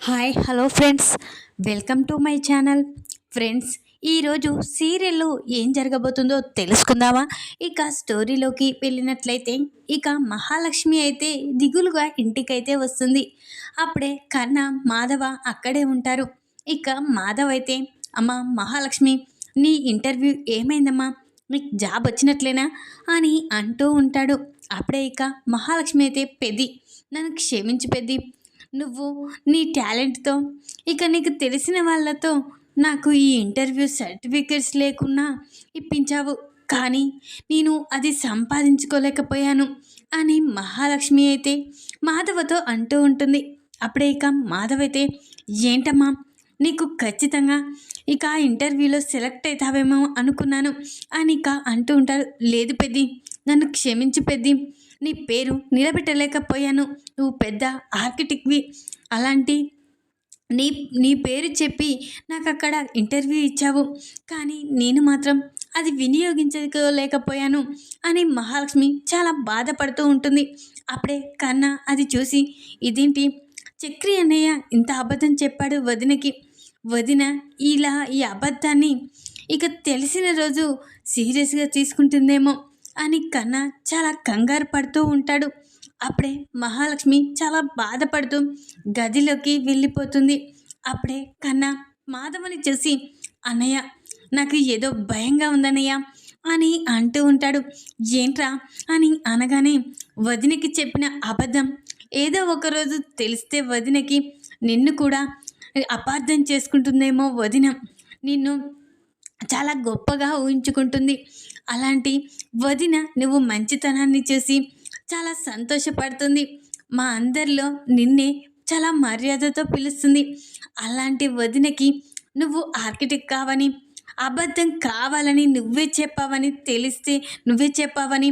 Hi hello friends, welcome to my channel. Friends, ఈరోజు సీరియల్లో ఏం జరగబోతుందో తెలుసుకుందామా? ఇక స్టోరీలోకి వెళ్ళినట్లయితే ఇక మహాలక్ష్మి అయితే దిగులుగా ఇంటికైతే వస్తుంది. అప్పుడే కన్న మాధవ అక్కడే ఉంటారు. ఇక మాధవ్ అయితే, అమ్మ మహాలక్ష్మి, నీ ఇంటర్వ్యూ ఏమైందమ్మా? నీకు జాబ్ వచ్చినట్లేనా అని అంటూ ఉంటాడు. అప్పుడే ఇక మహాలక్ష్మి అయితే, పెద్ది నన్ను క్షమించి పెద్ది, నువ్వు నీ టాలెంట్తో ఇక నీకు తెలిసిన వాళ్ళతో నాకు ఈ ఇంటర్వ్యూ సర్టిఫికెట్స్ లేకున్నా ఇప్పించావు, కానీ నేను అది సంపాదించుకోలేకపోయాను అని మహాలక్ష్మి అయితే మాధవతో అంటూ ఉంటుంది. అప్పుడే ఇక మాధవ్ అయితే, ఏంటమ్మా నీకు ఖచ్చితంగా ఇక ఆ ఇంటర్వ్యూలో సెలెక్ట్ అవుతావేమో అనుకున్నాను అని ఇక అంటూ ఉంటారు. లేదు పెద్ది, నన్ను క్షమించు పెద్ది, నీ పేరు నిలబెట్టలేకపోయాను. నువ్వు పెద్ద ఆర్కిటెక్ట్వి, అలాంటి నీ నీ పేరు చెప్పి నాకు అక్కడ ఇంటర్వ్యూ ఇచ్చావు, కానీ నేను మాత్రం అది వినియోగించుకోలేకపోయాను అని మహాలక్ష్మి చాలా బాధపడుతూ ఉంటుంది. అప్పుడే కన్నా అది చూసి, ఇదేంటి చక్రి అన్నయ్య ఇంత అబద్ధం చెప్పాడు వదినకి, వదిన ఇలా ఈ అబద్ధాన్ని ఇక తెలిసిన రోజు సీరియస్గా తీసుకుంటుందేమో అని కన్నా చాలా కంగారు పడుతూ ఉంటాడు. అప్పుడే మహాలక్ష్మి చాలా బాధపడుతూ గదిలోకి వెళ్ళిపోతుంది. అప్పుడే కన్నా మాధవని చూసి, అన్నయ్య నాకు ఏదో భయంగా ఉందన్నయ్య అని అంటూ ఉంటాడు. ఏంట్రా అని అనగానే, వదినకి చెప్పిన అబద్ధం ఏదో ఒకరోజు తెలిస్తే వదినకి నిన్ను కూడా అపార్థం చేసుకుంటుందేమో, వదిన నిన్ను చాలా గొప్పగా ఊహించుకుంటుంది. అలాంటి వదిన నువ్వు మంచితనాన్ని చూసి చాలా సంతోషపడుతుంది. మా అందరిలో నిన్నే చాలా మర్యాదతో పిలుస్తుంది. అలాంటి వదినకి నువ్వు ఆర్కిటెక్ట్ కావని, అబద్ధం కావాలని నువ్వే చెప్పావని తెలిస్తే, నువ్వే చెప్పావని,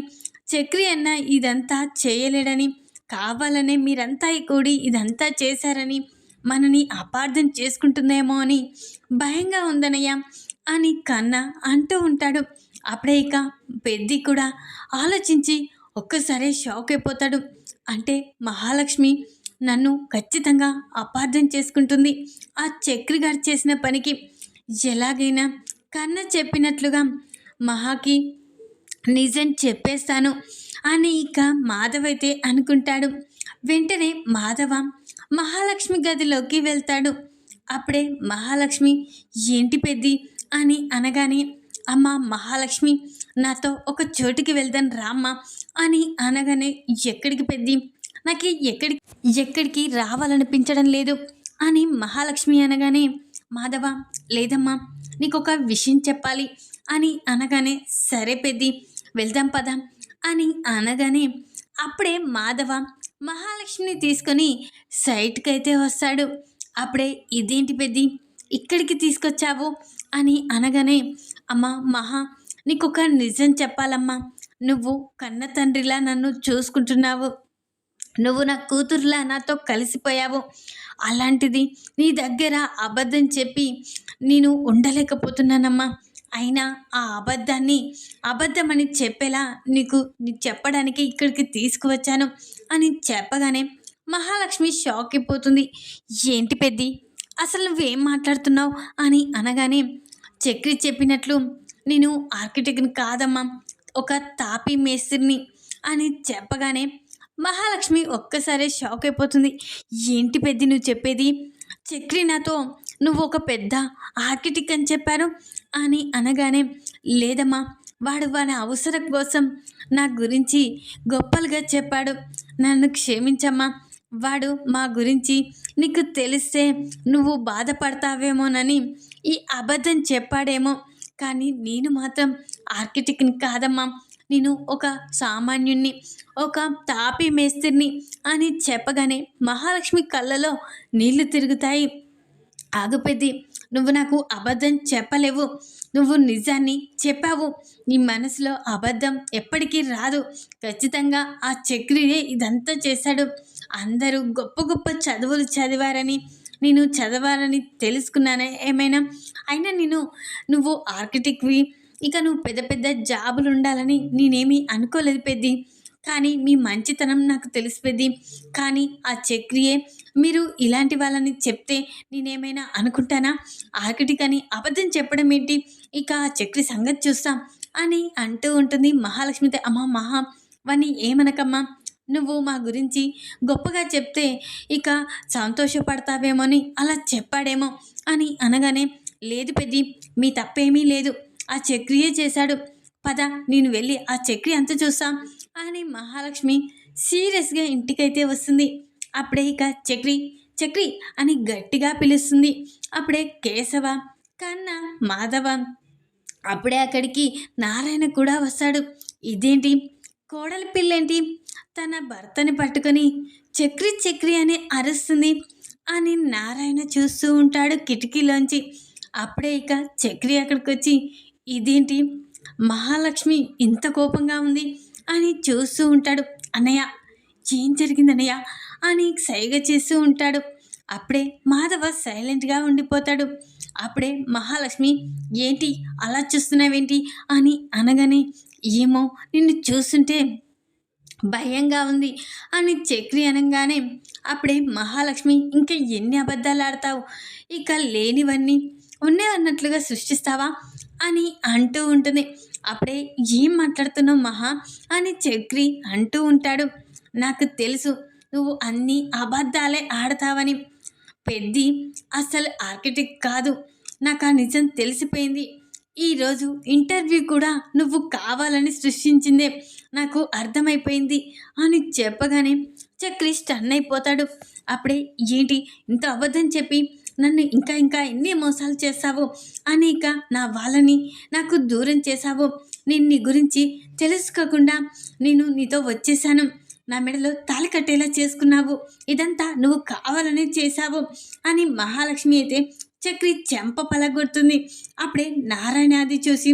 చక్రి అన్న ఇదంతా చేయలేడని, కావాలనే మీరంతా కూడి ఇదంతా చేశారని మనని అపార్థం చేసుకుంటుందేమో అని భయంగా ఉందనయ్య అని కన్నా అంటూ ఉంటాడు. అప్పుడే ఇక పెద్ది కూడా ఆలోచించి ఒక్కసారి షాక్ అయిపోతాడు. అంటే మహాలక్ష్మి నన్ను ఖచ్చితంగా అపార్థం చేసుకుంటుంది. ఆ చక్రి గారు చేసిన పనికి ఎలాగైనా కన్న చెప్పినట్లుగా మహాకి నిజం చెప్పేస్తాను అని ఇక మాధవ్ అయితే అనుకుంటాడు. వెంటనే మాధవ మహాలక్ష్మి గదిలోకి వెళ్తాడు. అప్పుడే మహాలక్ష్మి, ఏంటి పెద్ది అని అనగానే, అమ్మ మహాలక్ష్మి, నాతో ఒక చోటుకి వెళ్దాం రామ్మ అని అనగానే, ఎక్కడికి పెద్ది, నాకు ఎక్కడికి రావాలనిపించడం లేదు అని మహాలక్ష్మి అనగానే, మాధవ లేదమ్మా నీకు ఒక విషయం చెప్పాలి అని అనగానే, సరే పెద్ది వెళ్దాం పదా అని అనగానే, అప్పుడే మాధవ మహాలక్ష్మిని తీసుకొని సైట్కి అయితే వస్తాడు. అప్పుడే, ఇదేంటి పెద్ది ఇక్కడికి తీసుకొచ్చావు అని అనగానే, అమ్మ మహా నీకొక నిజం చెప్పాలమ్మా, నువ్వు కన్న తండ్రిలా నన్ను చూసుకుంటున్నావు, నువ్వు నా కూతురులా నాతో కలిసిపోయావు, అలాంటిది నీ దగ్గర అబద్ధం చెప్పి నేను ఉండలేకపోతున్నానమ్మా. అయినా ఆ అబద్ధాన్ని అబద్ధమని చెప్పేలా నీకు చెప్పడానికి ఇక్కడికి తీసుకువచ్చాను అని చెప్పగానే మహాలక్ష్మి షాక్ అయిపోతుంది. ఏంటి పెద్ది అసలు నువ్వేం మాట్లాడుతున్నావు అని అనగానే, చక్రి చెప్పినట్లు నేను ఆర్కిటెక్ట్ని కాదమ్మా, ఒక తాపీ మేస్త్రిని అని చెప్పగానే మహాలక్ష్మి ఒక్కసారే షాక్ అయిపోతుంది. ఏంటి పెద్ది నువ్వు చెప్పేది, చక్రి నాతో నువ్వు ఒక పెద్ద ఆర్కిటెక్ట్ అని చెప్పారు అని అనగానే, లేదమ్మా వాడి అవసరం కోసం నా గురించి గొప్పలుగా చెప్పాడు, నన్ను క్షమించమ్మా, వాడు మా గురించి నీకు తెలిస్తే నువ్వు బాధపడతావేమోనని ఈ అబద్ధం చెప్పాడేమో, కానీ నేను మాత్రం ఆర్కిటెక్ట్ని కాదమ్మా, నేను ఒక సామాన్యుణ్ణి, ఒక తాపీ మేస్త్రిని అని చెప్పగానే మహాలక్ష్మి కళ్ళలో నీళ్లు తిరుగుతాయి. ఆగుపెద్ది, నువ్వు నాకు అబద్ధం చెప్పలేవు, నువ్వు నిజాన్ని చెప్పావు, నీ మనసులో అబద్ధం ఎప్పటికీ రాదు, ఖచ్చితంగా ఆ చక్రియే ఇదంతా చేశాడు, అందరూ గొప్ప గొప్ప చదువులు చదివారని నేను చదవాలని తెలుసుకున్నానే ఏమైనా, అయినా నువ్వు ఆర్కిటెక్ట్వి, ఇక నువ్వు పెద్ద పెద్ద జాబులు ఉండాలని నేనేమీ అనుకోలేదు పెద్ది, కానీ మీ మంచితనం నాకు తెలిసిపోద్ది, కానీ ఆ చక్రియే మీరు ఇలాంటి వాళ్ళని చెప్తే నేనేమైనా అనుకుంటానా? ఆఖటికని అబద్ధం చెప్పడం ఏంటి? ఇక ఆ చక్రి సంగతి చూస్తాం అని అంటూ ఉంటుంది మహాలక్ష్మితో. అమ్మ మహా, వాణ్ణి ఏమనకమ్మా, నువ్వు మా గురించి గొప్పగా చెప్తే ఇక సంతోషపడతావేమోని అలా చెప్పాడేమో అని అనగానే, లేదు పెద్ది, మీ తప్పేమీ లేదు, ఆ చక్రియే చేశాడు, పద నేను వెళ్ళి ఆ చక్రి అంత చూస్తాం అని మహాలక్ష్మి సీరియస్గా ఇంటికైతే వస్తుంది. అప్పుడే ఇక చక్రి చక్రి అని గట్టిగా పిలుస్తుంది. అప్పుడే కేశవ, కన్న, మాధవ, అప్పుడే అక్కడికి నారాయణ కూడా వస్తాడు. ఇదేంటి, కోడలి పిల్లేంటి తన భర్తని పట్టుకొని చక్రి చక్రి అని అరుస్తుంది అని నారాయణ చూస్తూ ఉంటాడు కిటికీలోంచి. అప్పుడే ఇక చక్రి అక్కడికి వచ్చి, ఇదేంటి మహాలక్ష్మి ఇంత కోపంగా ఉంది అని చూస్తూ ఉంటాడు. అన్నయ్య, ఏం జరిగిందన్నయ్య అని సైగ చేస్తూ ఉంటాడు. అప్పుడే మాధవ సైలెంట్గా ఉండిపోతాడు. అప్పుడే మహాలక్ష్మి, ఏంటి అలా చూస్తున్నావేంటి అని అనగానే, ఏమో నిన్ను చూస్తుంటే భయంగా ఉంది అని చక్రి అనగానే, అప్పుడే మహాలక్ష్మి, ఇంకా ఎన్ని అబద్ధాలు ఆడతావు, ఇక లేనివన్నీ ఉన్నే అన్నట్లుగా సృష్టిస్తావా అని అంటూ ఉంటుంది. అప్పుడే ఏం మాట్లాడుతున్నావు మహా అని చక్రి అంటూ ఉంటాడు. నాకు తెలుసు నువ్వు అన్నీ అబద్ధాలే ఆడతావని. పెద్ది అసలు ఆర్కిటెక్ట్ కాదు, నాకు ఆ నిజం తెలిసిపోయింది. ఈరోజు ఇంటర్వ్యూ కూడా నువ్వు కావాలని సృష్టించిందే నాకు అర్థమైపోయింది అని చెప్పగానే చక్రి స్టన్ అయిపోతాడు. అప్పుడే ఏంటి ఇంత అబద్ధం చెప్పి నన్ను ఇంకా ఇంకా ఎన్ని మోసాలు చేస్తావు అని ఇక నా వాళ్ళని నాకు దూరం చేశావు. నేను నీ గురించి తెలుసుకోకుండా నేను నీతో వచ్చేసాను. నా మెడలో తాళి కట్టేలా చేసుకున్నావు. ఇదంతా నువ్వు కావాలని చేశావు అని మహాలక్ష్మి అయితే చక్రి చెంప పలగొడుతుంది. అప్పుడే నారాయణ అది చూసి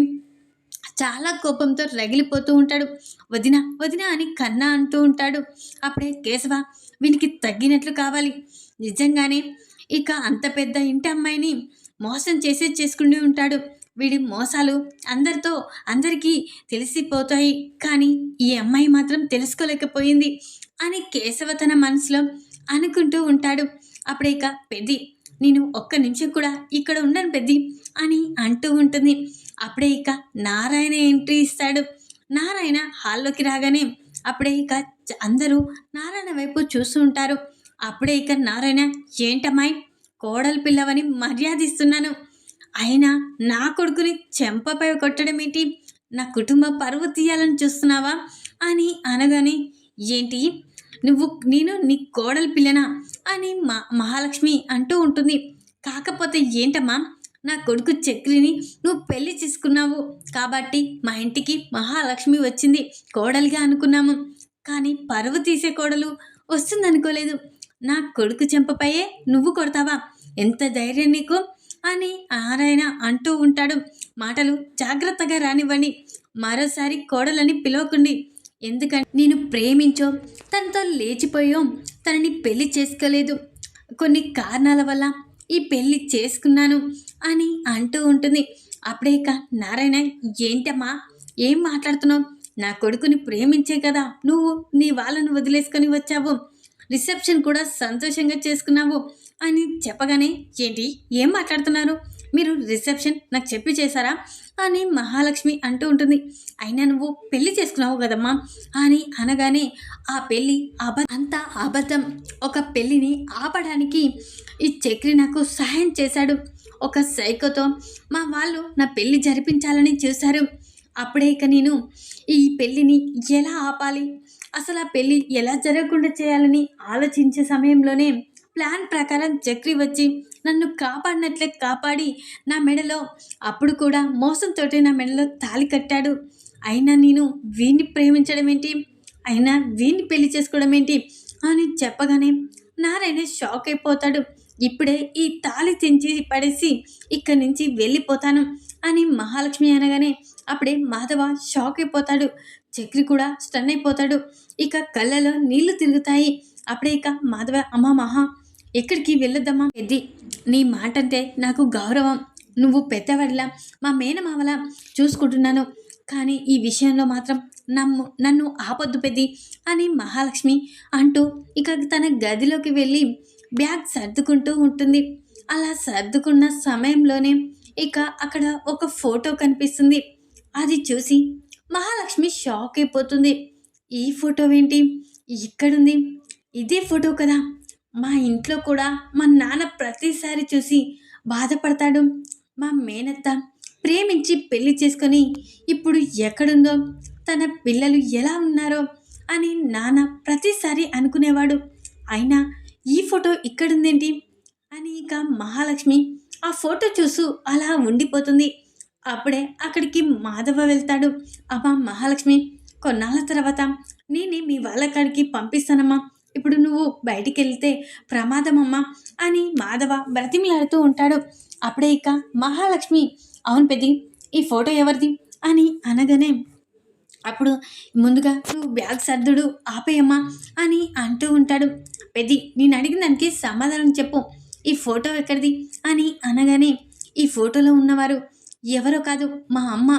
చాలా కోపంతో రగిలిపోతూ ఉంటాడు. వదిన వదిన అని కన్నా అంటూ ఉంటాడు. అప్పుడే కేశవ, వీనికి తగ్గినట్లు కావాలి. నిజంగానే ఇక అంత పెద్ద ఇంటి అమ్మాయిని మోసం చేసుకుని ఉంటాడు. వీడి మోసాలు అందరికీ తెలిసిపోతాయి, కానీ ఈ అమ్మాయి మాత్రం తెలుసుకోలేకపోయింది అని కేశవ తన మనసులో అనుకుంటూ ఉంటాడు. అప్పుడే ఇక పెద్ది, నేను ఒక్క నిమిషం కూడా ఇక్కడ ఉండను పెద్ది అని అంటూ ఉంటుంది. అప్పుడే ఇక నారాయణ ఎంట్రీ ఇస్తాడు. నారాయణ హాల్లోకి రాగానే అప్పుడే ఇక అందరూ నారాయణ వైపు చూస్తూ ఉంటారు. అప్పుడే ఇక నారాయణ, ఏంటమ్మాయి, కోడలు పిల్లవని మర్యాదిస్తున్నాను, అయినా నా కొడుకుని చెంపపై కొట్టడం ఏంటి, నా కుటుంబ పరువు తీయాలని చూస్తున్నావా అని అనగానే, ఏంటి నేను నీ కోడలి పిల్లనా అని మహాలక్ష్మి అంటూ ఉంటుంది. కాకపోతే ఏంటమ్మా, నా కొడుకు చక్రిని నువ్వు పెళ్లి చేసుకున్నావు కాబట్టి మా ఇంటికి మహాలక్ష్మి వచ్చింది కోడలిగా అనుకున్నాము, కానీ పరువు తీసే కోడలు వస్తుందనుకోలేదు. నా కొడుకు చెంపపైయే నువ్వు కొడతావా, ఎంత ధైర్యం నీకు అని నారాయణ అంటూ ఉంటాడు. మాటలు జాగ్రత్తగా రానివ్వండి, మరోసారి కోడలని పిలవకండి, ఎందుకంటే నేను ప్రేమించో తనతో లేచిపోయో తనని పెళ్లి చేసుకోలేదు, కొన్ని కారణాల వల్ల ఈ పెళ్లి చేసుకున్నాను అని అంటూ ఉంటుంది. అప్పుడే ఇక నారాయణ, ఏంటమ్మా ఏం మాట్లాడుతున్నావు, నా కొడుకుని ప్రేమించే కదా నువ్వు నీ వాళ్ళను వదిలేసుకొని వచ్చావు, రిసెప్షన్ కూడా సంతోషంగా చేసుకున్నావు అని చెప్పగానే, ఏంటి ఏం మాట్లాడుతున్నారు, మీరు రిసెప్షన్ నాకు చెప్పి చేశారా అని మహాలక్ష్మి అంటూ ఉంటుంది. అయినా నువ్వు పెళ్లి చేసుకున్నావు కదమ్మా అని అనగానే, ఆ పెళ్ళి అంతా అబద్ధం, ఒక పెళ్ళిని ఆపడానికి ఈ చక్రి నాకు సహాయం చేశాడు, ఒక సైకోతో మా వాళ్ళు నా పెళ్ళి జరిపించాలని చూశారు. అప్పుడే ఇక నేను ఈ పెళ్ళిని ఎలా ఆపాలి, అసలు ఆ పెళ్ళి ఎలా జరగకుండా చేయాలని ఆలోచించే సమయంలోనే ప్లాన్ ప్రకారం చక్రి వచ్చి నన్ను కాపాడినట్లే కాపాడి నా మెడలో, అప్పుడు కూడా మోసంతో నా మెడలో తాళి కట్టాడు. అయినా నేను వీడిని ప్రేమించడం ఏంటి, అయినా వీడిని పెళ్లి చేసుకోవడం ఏంటి అని చెప్పగానే నారాయణ షాక్ అయిపోతాడు. ఇప్పుడే ఈ తాళి తెంచి పడేసి ఇక్కడి నుంచి వెళ్ళిపోతాను అని మహాలక్ష్మి అనగానే అప్పుడే మాధవ షాక్ అయిపోతాడు. చక్రి కూడా స్టన్ అయిపోతాడు. ఇక కళ్ళలో నీళ్లు తిరుగుతాయి. అప్పుడే ఇక మాధవ, అమ్మ మహా, ఎక్కడికి వెళ్ళొద్దమ్మా, పెద్ది నీ మాట అంటే నాకు గౌరవం, నువ్వు పెద్దవాడిలా మా మేనమావలా చూసుకుంటున్నాను, కానీ ఈ విషయంలో మాత్రం నన్ను ఆపొద్దు పెద్ది అని మహాలక్ష్మి అంటూ ఇక తన గదిలోకి వెళ్ళి బ్యాగ్ సర్దుకుంటూ ఉంటుంది. అలా సర్దుకున్న సమయంలోనే ఇక అక్కడ ఒక ఫోటో కనిపిస్తుంది. అది చూసి మహాలక్ష్మి షాక్ అయిపోతుంది. ఈ ఫోటో ఏంటి ఇక్కడుంది? ఇదే ఫోటో కదా! మా ఇంట్లో కూడా మా నాన్న ప్రతిసారి చూసి బాధపడతాడు. మా మేనత్త ప్రేమించి పెళ్లి చేసుకొని ఇప్పుడు ఎక్కడుందో, తన పిల్లలు ఎలా ఉన్నారో అని నాన్న ప్రతిసారి అనుకునేవాడు. అయినా ఈ ఫోటో ఇక్కడుందేంటి అని ఇక మహాలక్ష్మి ఆ ఫోటో చూస్తూ అలా ఉండిపోతుంది. అప్పుడే అక్కడికి మాధవ వెళ్తాడు. అమ్మా మహాలక్ష్మి, కొన్నాళ్ళ తర్వాత నేనే మీ వాళ్ళ కాడికి పంపిస్తానమ్మా. ఇప్పుడు నువ్వు బయటికి వెళ్తే ప్రమాదమమ్మా అని మాధవ బ్రతిమలాడుతూ ఉంటాడు. అప్పుడే ఇక మహాలక్ష్మి, అవును పెద్ది, ఈ ఫోటో ఎవరిది అని అనగానే అప్పుడు ముందుగా నువ్వు బ్యాగ్ సర్దుడు ఆపేయమ్మా అని అంటూ ఉంటాడు. పెద్ది, నేను అడిగిన దానికి సమాధానం చెప్పు, ఈ ఫోటో ఎక్కడిది అని అనగానే ఈ ఫోటోలో ఉన్నవారు ఎవరో కాదు మా అమ్మ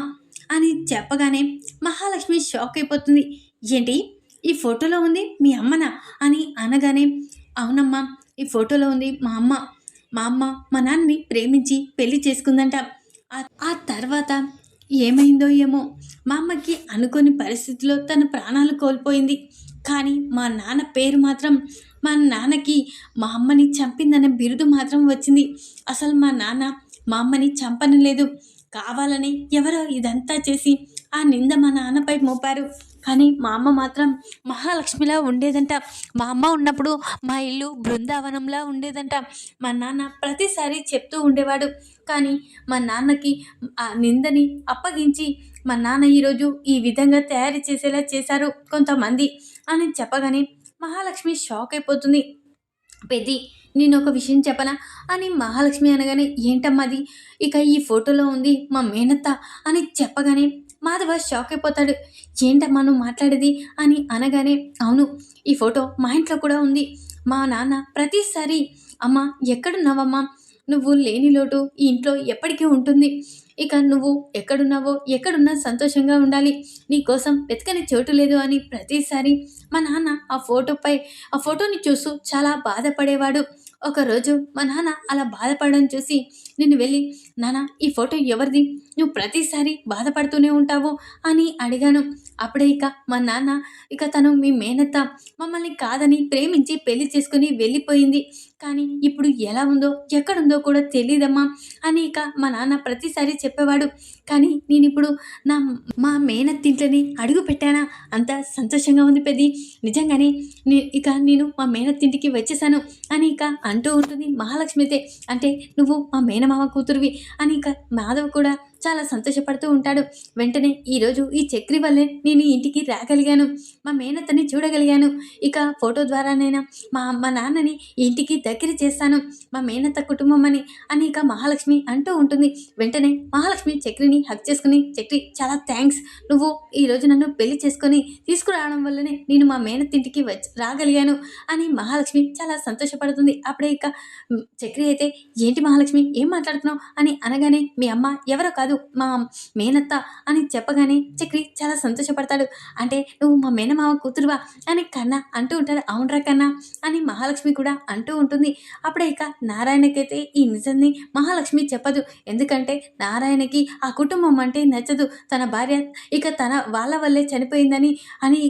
అని చెప్పగానే మహాలక్ష్మి షాక్ అయిపోతుంది. ఏంటి ఈ ఫోటోలో ఉంది మీ అమ్మనా అని అనగానే అవునమ్మా, ఈ ఫోటోలో ఉంది మా అమ్మ. మా అమ్మ మా నాన్నని ప్రేమించి పెళ్లి చేసుకుందంట. ఆ తర్వాత ఏమైందో ఏమో, మా అమ్మకి అనుకోని పరిస్థితిలో తన ప్రాణాలు కోల్పోయింది. కానీ మా నాన్న పేరు మాత్రం, మా నాన్నకి మా అమ్మని చంపిందనే బిరుదు మాత్రం వచ్చింది. అసలు మా నాన్న మా అమ్మని చంపనలేదు. కావాలని ఎవరో ఇదంతా చేసి ఆ నింద మా నాన్నపై మోపారు. కానీ మా అమ్మ మాత్రం మహాలక్ష్మిలా ఉండేదంట. మా అమ్మ ఉన్నప్పుడు మా ఇల్లు బృందావనంలా ఉండేదంట. మా నాన్న ప్రతిసారి చెప్తూ ఉండేవాడు. కానీ మా నాన్నకి ఆ నిందని అప్పగించి మా నాన్న ఈరోజు ఈ విధంగా తయారు చేసేలా చేశారు కొంతమంది అని చెప్పగానే మహాలక్ష్మి షాక్ అయిపోతుంది. పెద్ది, నేను ఒక విషయం చెప్పనా అని మహాలక్ష్మి అనగానే ఏంటమ్మది, ఇక ఈ ఫోటోలో ఉంది మా మేనత్త అని చెప్పగానే మాధవ షాక్ అయిపోతాడు. ఏంటమ్మా నువ్వు మాట్లాడేది అని అనగానే అవును, ఈ ఫోటో మా ఇంట్లో కూడా ఉంది. మా నాన్న ప్రతిసారి అమ్మ ఎక్కడున్నావమ్మా, నువ్వు లేని లోటు ఈ ఇంట్లో ఎప్పటికీ ఉంటుంది. ఇక నువ్వు ఎక్కడున్నావో, ఎక్కడున్నా సంతోషంగా ఉండాలి, నీ కోసం వెతకని చోటు లేదు అని ప్రతిసారి మా నాన్న ఆ ఫోటోని చూస్తూ చాలా బాధపడేవాడు. ఒకరోజు మా నాన్న అలా బాధపడడం చూసి నేను వెళ్ళి, నాన్న ఈ ఫోటో ఎవరిది, నువ్వు ప్రతిసారి బాధపడుతూనే ఉంటావు అని అడిగాను. అప్పుడే ఇక మా నాన్న, ఇక తను మీ మేనత్త మమ్మల్ని కాదని ప్రేమించి పెళ్లి చేసుకుని వెళ్ళిపోయింది. కానీ ఇప్పుడు ఎలా ఉందో ఎక్కడుందో కూడా తెలియదమ్మా అని ఇక మా నాన్న ప్రతిసారి చెప్పేవాడు. కానీ నేను ఇప్పుడు మా మేనత్తింట్లోని అడుగు పెట్టానా, అంత సంతోషంగా ఉంది పెద్ది, నిజంగానే ఇక నేను మా మేనత్తింటికి వచ్చేసాను అని ఇక అంటూ ఉంటుంది మహాలక్ష్మి అయితే. అంటే నువ్వు మా మేనమామ కూతురువి అని ఇక మాధవ్ కూడా చాలా సంతోషపడుతూ ఉంటాడు. వెంటనే ఈరోజు ఈ చక్రి వల్లే నేను ఇంటికి రాగలిగాను, మా మేనత్తని చూడగలిగాను. ఇక ఫోటో ద్వారానైనా మా నాన్నని ఇంటికి దగ్గర చేస్తాను, మా మేనత్త కుటుంబం అని ఇక మహాలక్ష్మి అంటూ ఉంటుంది. వెంటనే మహాలక్ష్మి చక్రిని హక్ చేసుకుని, చక్రి చాలా థ్యాంక్స్, నువ్వు ఈరోజు నన్ను పెళ్లి చేసుకొని తీసుకురావడం వల్లనే నేను మా మేనత్తింటికి రాగలిగాను అని మహాలక్ష్మి చాలా సంతోషపడుతుంది. అప్పుడే ఇక చక్రి అయితే ఏంటి మహాలక్ష్మి ఏం మాట్లాడుతున్నావు అని అనగానే మీ అమ్మ ఎవరో కాదు మా మేనత్త అని చెప్పగానే చక్రి చాలా సంతోషపడతాడు. అంటే నువ్వు మా మేనమామ కూతురువా అని కన్నా అంటూ ఉంటాడు. అవునరా కన్నా అని మహాలక్ష్మి కూడా అంటూ ఉంటుంది. అప్పుడే ఇక నారాయణకైతే ఈ నిజాన్ని మహాలక్ష్మి చెప్పదు. ఎందుకంటే నారాయణకి ఆ కుటుంబం అంటే నచ్చదు. తన భార్య ఇక వాళ్ళ వల్లే చనిపోయిందని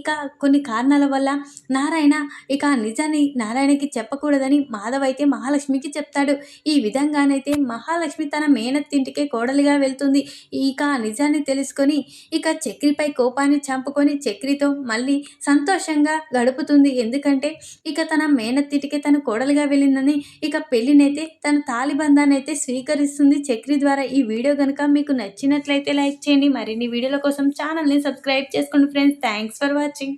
ఇక కొన్ని కారణాల వల్ల నారాయణ ఇక నిజాన్ని నారాయణకి చెప్పకూడదని మాధవ్ అయితే మహాలక్ష్మికి చెప్తాడు. ఈ విధంగానైతే మహాలక్ష్మి తన మేనత్తింటికే కోడలిగా వెళ్తుంది. ఇక నిజాన్ని తెలుసుకొని ఇక చక్రిపై కోపాన్ని చంపుకొని చక్రితో మళ్ళీ సంతోషంగా గడుపుతుంది. ఎందుకంటే ఇక తన మేనత్తిటికే తన కోడలిగా వెళ్ళిందని ఇక పెళ్ళినైతే తన తాలిబంధాన్ని అయితే స్వీకరిస్తుంది చక్రి ద్వారా. ఈ వీడియో కనుక మీకు నచ్చినట్లయితే లైక్ చేయండి. మరిన్ని వీడియోల కోసం ఛానల్ని సబ్స్క్రైబ్ చేసుకోండి ఫ్రెండ్స్. Thanks for watching.